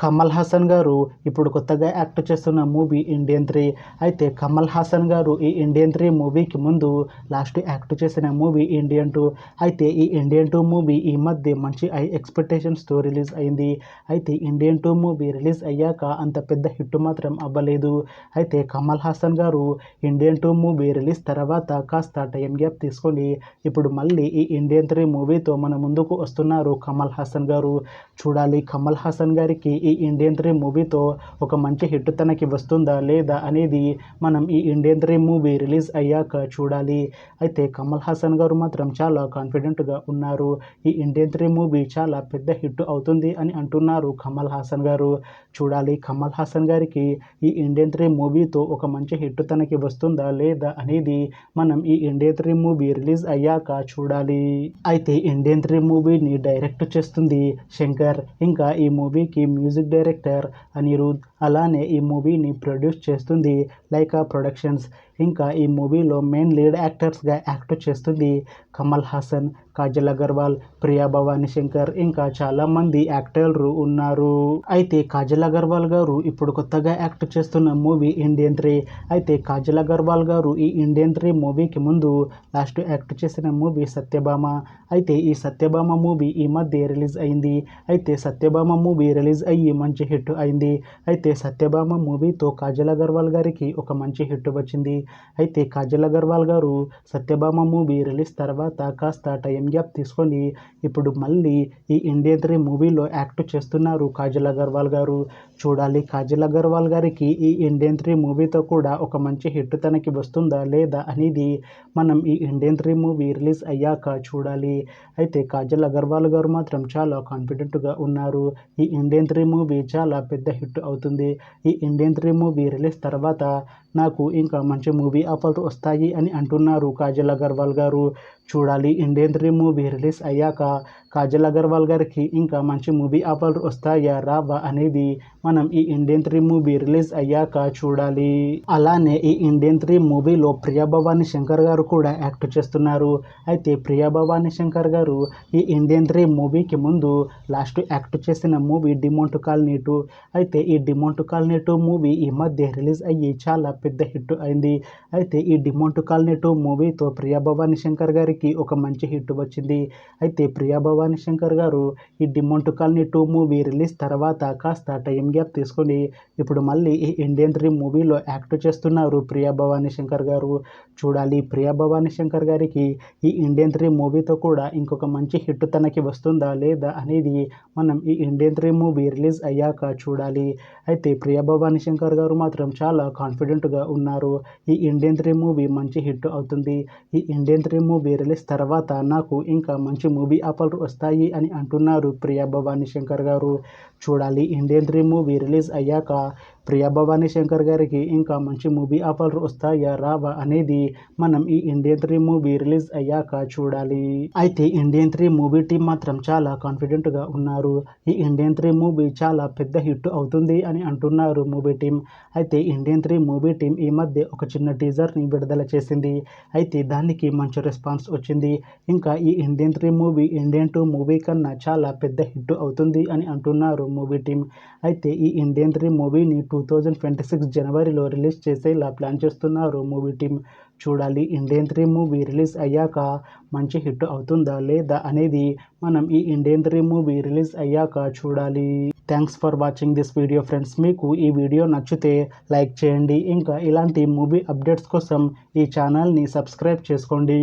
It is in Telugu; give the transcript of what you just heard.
కమల్ హాసన్ గారు ఇప్పుడు కొత్తగా యాక్ట్ చేస్తున్న మూవీ ఇండియన్ 3. అయితే కమల్ హాసన్ గారు ఈ ఇండియన్ 3 మూవీకి ముందు లాస్ట్ యాక్ట్ చేసిన మూవీ ఇండియన్ 2. అయితే ఈ ఇండియన్ 2 మూవీ ఈ మధ్య మంచి హై ఎక్స్పెక్టేషన్స్తో రిలీజ్ అయింది. అయితే ఇండియన్ 2 మూవీ రిలీజ్ అయ్యాక అంత పెద్ద హిట్ మాత్రం అవ్వలేదు. అయితే కమల్ హాసన్ గారు ఇండియన్ 2 మూవీ రిలీజ్ తర్వాత కాస్త టైం గ్యాప్ తీసుకొని ఇప్పుడు మళ్ళీ ఈ ఇండియన్ 3 మూవీతో మన ముందుకు వస్తున్నారు కమల్ హాసన్ గారు. చూడాలి కమల్ హాసన్ గారికి ఈ ఇండియన్ 3 మూవీతో ఒక మంచి హిట్ తనకి వస్తుందా లేదా అనేది మనం ఈ ఇండియన్ 3 మూవీ రిలీజ్ అయ్యాక చూడాలి. అయితే కమల్ హాసన్ గారు మాత్రం చాలా కాన్ఫిడెంట్గా ఉన్నారు. ఈ ఇండియన్ 3 మూవీ చాలా పెద్ద హిట్ అవుతుంది అని అంటున్నారు కమల్ హాసన్ గారు. చూడాలి కమల్ హాసన్ గారికి ఈ ఇండియన్ 3 మూవీతో ఒక మంచి హిట్ తనకి వస్తుందా లేదా అనేది మనం ఈ ఇండియన్ 3 మూవీ రిలీజ్ అయ్యాక చూడాలి. అయితే ఇండియన్ 3 మూవీని డైరెక్ట్ చేస్తుంది శంకర్, ఇంకా ఈ మూవీకి మ్యూజిక్ డైరెక్టర్ అనిరుద్, అలానే ఈ మూవీని ప్రొడ్యూస్ చేస్తుంది లైకా ప్రొడక్షన్స్. ఇంకా ఈ మూవీలో మెయిన్ లీడ్ యాక్టర్స్గా యాక్ట్ చేస్తుంది కమల్ హాసన్, కాజల్ అగర్వాల్, ప్రియా భవానీ శంకర్, ఇంకా చాలామంది యాక్టర్లు ఉన్నారు. అయితే కాజల్ అగర్వాల్ గారు ఇప్పుడు కొత్తగా యాక్ట్ చేస్తున్న మూవీ ఇండియన్ 3. అయితే కాజల్ అగర్వాల్ గారు ఈ ఇండియన్ 3 మూవీకి ముందు లాస్ట్ యాక్ట్ చేసిన మూవీ సత్యభామ. అయితే ఈ సత్యభామ మూవీ ఈ మధ్య రిలీజ్ అయింది. అయితే సత్యభామ మూవీ రిలీజ్ అయ్యి మంచి హిట్ అయింది. అయితే సత్యభామ మూవీతో కాజల్ అగర్వాల్ గారికి ఒక మంచి హిట్ వచ్చింది. అయితే కాజల్ అగర్వాల్ గారు సత్యభామ మూవీ రిలీజ్ తర్వాత కాస్త టైం గ్యాప్ తీసుకొని ఇప్పుడు మళ్ళీ ఈ ఇండియన్ 3 మూవీలో యాక్ట్ చేస్తున్నారు కాజల్ అగర్వాల్ గారు. చూడాలి కాజల్ అగర్వాల్ గారికి ఈ ఇండియన్ 3 మూవీతో కూడా ఒక మంచి హిట్ తనకి వస్తుందా లేదా అనేది మనం ఈ ఇండియన్ 3 మూవీ రిలీజ్ అయ్యాక చూడాలి. అయితే కాజల్ అగర్వాల్ గారు మాత్రం చాలా కాన్ఫిడెంట్గా ఉన్నారు. ఈ ఇండియన్ 3 మూవీ చాలా పెద్ద హిట్ అవుతుంది. ఈ ఇండియన్ 3 మూవీ రిలీజ్ తర్వాత నాకు ఇంకా మంచి మూవీ ఆఫర్లు వస్తాయి అని అంటున్నారు కాజల్ అగర్వాల్ గారు. చూడాలి ఇండియన్ 3 మూవీ రిలీజ్ అయ్యాక కాజల్ అగర్వాల్ గారికి ఇంకా మంచి మూవీ ఆఫర్లు వస్తాయా రావా అనేది మనం ఈ ఇండియన్ 3 మూవీ రిలీజ్ అయ్యాక చూడాలి. అలానే ఈ ఇండియన్ 3 మూవీలో ప్రియా భవానీ శంకర్ గారు కూడా యాక్ట్ చేస్తున్నారు. అయితే ప్రియా భవానీ శంకర్ గారు ఈ ఇండియన్ 3 మూవీకి ముందు లాస్ట్ యాక్ట్ చేసిన మూవీ డిమోంట్ కాలనీ 2. అయితే ఈ డిమోంట్ కాలనీ 2 మూవీ ఈ మధ్య రిలీజ్ అయ్యి చాలా పెద్ద హిట్ అయింది. అయితే ఈ డిమోంట్ కాలనీ 2 మూవీతో ప్రియా భవానీ శంకర్ గారికి ఒక మంచి హిట్ వచ్చింది. అయితే ప్రియా భవానీ శంకర్ గారు ఈ డిమోంట్ కాలనీ 2 మూవీ రిలీజ్ తర్వాత కాస్త టైం గ్యాప్ తీసుకొని ఇప్పుడు మళ్ళీ ఈ ఇండియన్ 3 మూవీలో యాక్ట్ చేస్తున్నారు ప్రియా భవానీ శంకర్ గారు. చూడాలి ప్రియా భవానీ శంకర్ గారికి ఈ ఇండియన్ 3 మూవీతో కూడా ఇంకొక మంచి హిట్ తనకి వస్తుందా లేదా అనేది మనం ఈ ఇండియన్ 3 మూవీ రిలీజ్ అయ్యాక చూడాలి. అయితే ప్రియా భవానీ శంకర్ గారు మాత్రం చాలా కాన్ఫిడెంట్గా ఉన్నారు. ఈ ఇండియన్ 3 మూవీ మంచి హిట్ అవుతుంది. ఈ ఇండియన్ 3 మూవీ రిలీజ్ తర్వాత నాకు ఇంకా మంచి మూవీ ఆఫర్లు వస్తాయి అని అంటున్నారు ప్రియా భవానీ శంకర్ గారు. చూడాలి ఇండియన్ 3 మూవీ రిలీజ్ అయ్యాక ప్రియా భవానీ శంకర్ గారికి ఇంకా మంచి మూవీ ఆఫర్లు వస్తాయా రావా అనేది మనం ఈ ఇండియన్ 3 మూవీ రిలీజ్ అయ్యాక చూడాలి. అయితే ఇండియన్ 3 మూవీ టీం మాత్రం చాలా కాన్ఫిడెంట్గా ఉన్నారు. ఈ ఇండియన్ 3 మూవీ చాలా పెద్ద హిట్ అవుతుంది అని అంటున్నారు మూవీ టీం. అయితే ఇండియన్ 3 మూవీ టీం ఈ మధ్య ఒక చిన్న టీజర్ని విడుదల చేసింది. అయితే దానికి మంచి రెస్పాన్స్ వచ్చింది. ఇంకా ఈ ఇండియన్ 3 మూవీ ఇండియన్ 2 మూవీ కన్నా చాలా పెద్ద హిట్ అవుతుంది అని అంటున్నారు మూవీ టీం. అయితే ఈ ఇండియన్ 3 మూవీని 2026 జనవరిలో రిలీజ్ చేసేలా ప్లాన్ చేస్తున్నారు మూవీ టీం. చూడాలి ఇండియన్ 3 మూవీ రిలీజ్ అయ్యాక మంచి హిట్ అవుతుందా లేదా అనేది మనం ఈ ఇండియన్ 3 మూవీ రిలీజ్ అయ్యాక చూడాలి. Thanks for watching this video friends. మీకు ఈ వీడియో నచ్చితే లైక్ చేయండి. ఇంకా ఇలాంటి మూవీ అప్డేట్స్ కోసం ఈ ఛానల్ని సబ్స్క్రైబ్ చేసుకోండి.